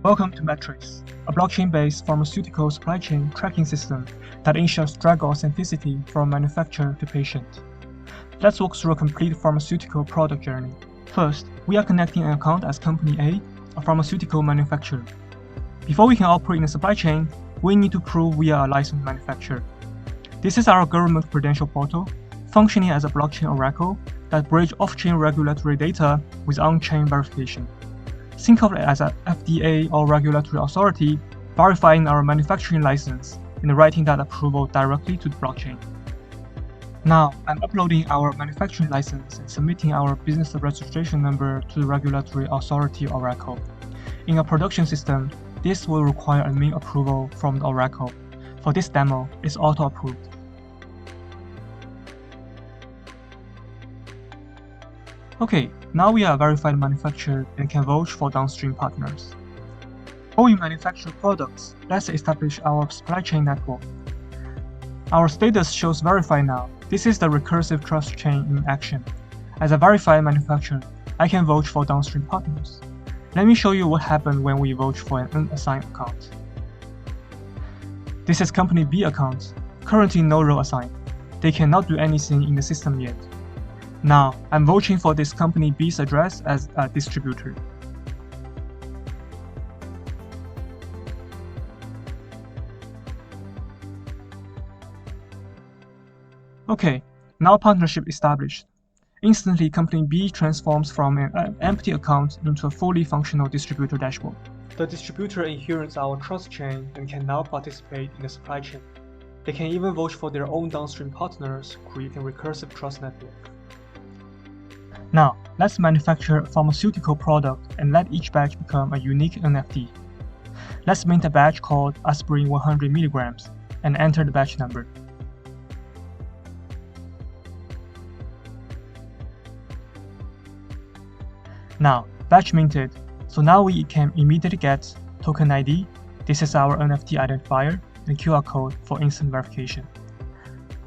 Welcome to MedTrace, a blockchain-based pharmaceutical supply chain tracking system that ensures drug authenticity from manufacturer to patient. Let's walk through a complete pharmaceutical product journey. First, we are connecting an account as Company A, a pharmaceutical manufacturer. Before we can operate in the supply chain, we need to prove we are a licensed manufacturer. This is our government credential portal, functioning as a blockchain oracle that bridges off-chain regulatory data with on-chain verification. Think of it as an FDA or regulatory authority verifying our manufacturing license and writing that approval directly to the blockchain. Now, I'm uploading our manufacturing license and submitting our business registration number to the regulatory authority oracle. In a production system, this will require a main approval from the oracle. For this demo, it's auto-approved. Okay, now we are a verified manufacturer and can vouch for downstream partners. Before we manufacture products, let's establish our supply chain network. Our status shows verified now. This is the recursive trust chain in action. As a verified manufacturer, I can vouch for downstream partners. Let me show you what happened when we vouch for an unassigned account. This is Company B account, currently no role assigned. They cannot do anything in the system yet. Now, I'm vouching for this Company B's address as a distributor. Okay, now partnership established. Instantly, Company B transforms from an empty account into a fully functional distributor dashboard. The distributor inherits our trust chain and can now participate in the supply chain. They can even vouch for their own downstream partners, creating a recursive trust network. Now, let's manufacture a pharmaceutical product and let each batch become a unique NFT. Let's mint a batch called aspirin 100 mg and enter the batch number. Now, batch minted, so now we can immediately get token ID, this is our NFT identifier, and QR code for instant verification.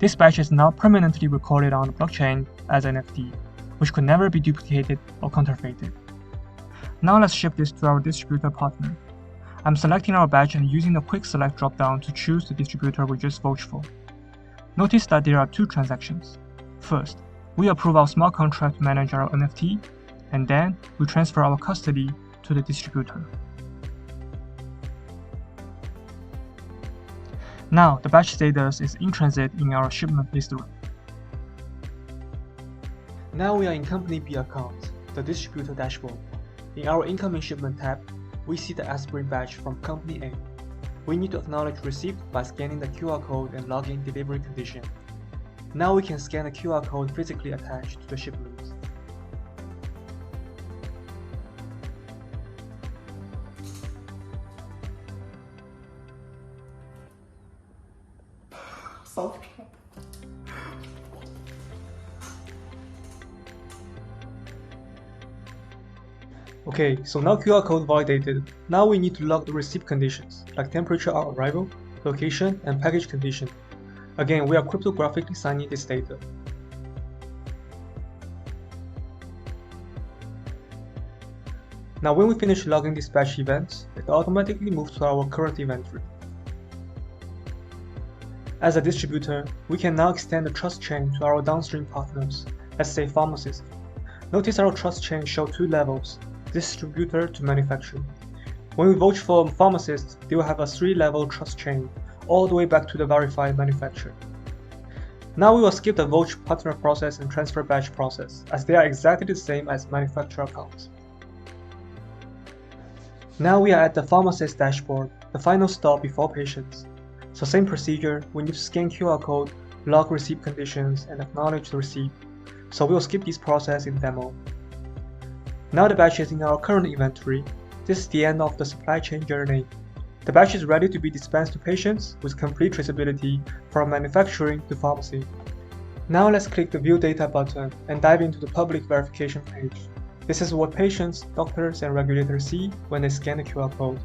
This batch is now permanently recorded on the blockchain as an NFT, which could never be duplicated or counterfeited. Now let's ship this to our distributor partner. I'm selecting our batch and using the quick select dropdown to choose the distributor we just vouched for. Notice that there are two transactions. First, we approve our smart contract to manage our NFT, and then we transfer our custody to the distributor. Now the batch status is in transit in our shipment history. Now we are in Company B account, the distributor dashboard. In our incoming shipment tab, we see the aspirin batch from Company A. We need to acknowledge receipt by scanning the QR code and log in delivery condition. Now we can scan the QR code physically attached to the shipment. Okay, so now QR code validated. Now we need to log the receipt conditions, like temperature on arrival, location, and package condition. Again, we are cryptographically signing this data. Now when we finish logging this batch event, it automatically moves to our current inventory. As a distributor, we can now extend the trust chain to our downstream partners, let's say pharmacists. Notice our trust chain shows two levels, distributor to manufacturer. When we vouch for pharmacists, they will have a 3-level trust chain, all the way back to the verified manufacturer. Now we will skip the vouch partner process and transfer batch process, as they are exactly the same as manufacturer accounts. Now we are at the pharmacist dashboard, the final stop before patients. So same procedure, we need to scan QR code, log receipt conditions, and acknowledge the receipt. So we will skip this process in demo. Now the batch is in our current inventory. This is the end of the supply chain journey. The batch is ready to be dispensed to patients with complete traceability from manufacturing to pharmacy. Now let's click the View Data button and dive into the public verification page. This is what patients, doctors, and regulators see when they scan the QR code.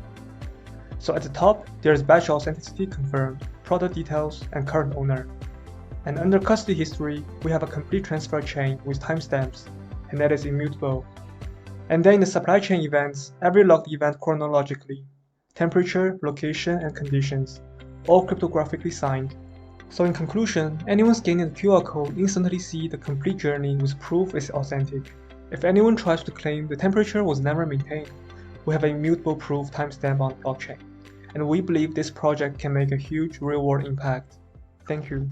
So at the top, there is batch authenticity confirmed, product details, and current owner. And under custody history, we have a complete transfer chain with timestamps, and that is immutable. And then in the supply chain events, every logged event chronologically, temperature, location, and conditions, all cryptographically signed. So in conclusion, anyone scanning the QR code instantly sees the complete journey with proof is authentic. If anyone tries to claim the temperature was never maintained, we have an immutable proof timestamp on the blockchain. And we believe this project can make a huge real-world impact. Thank you.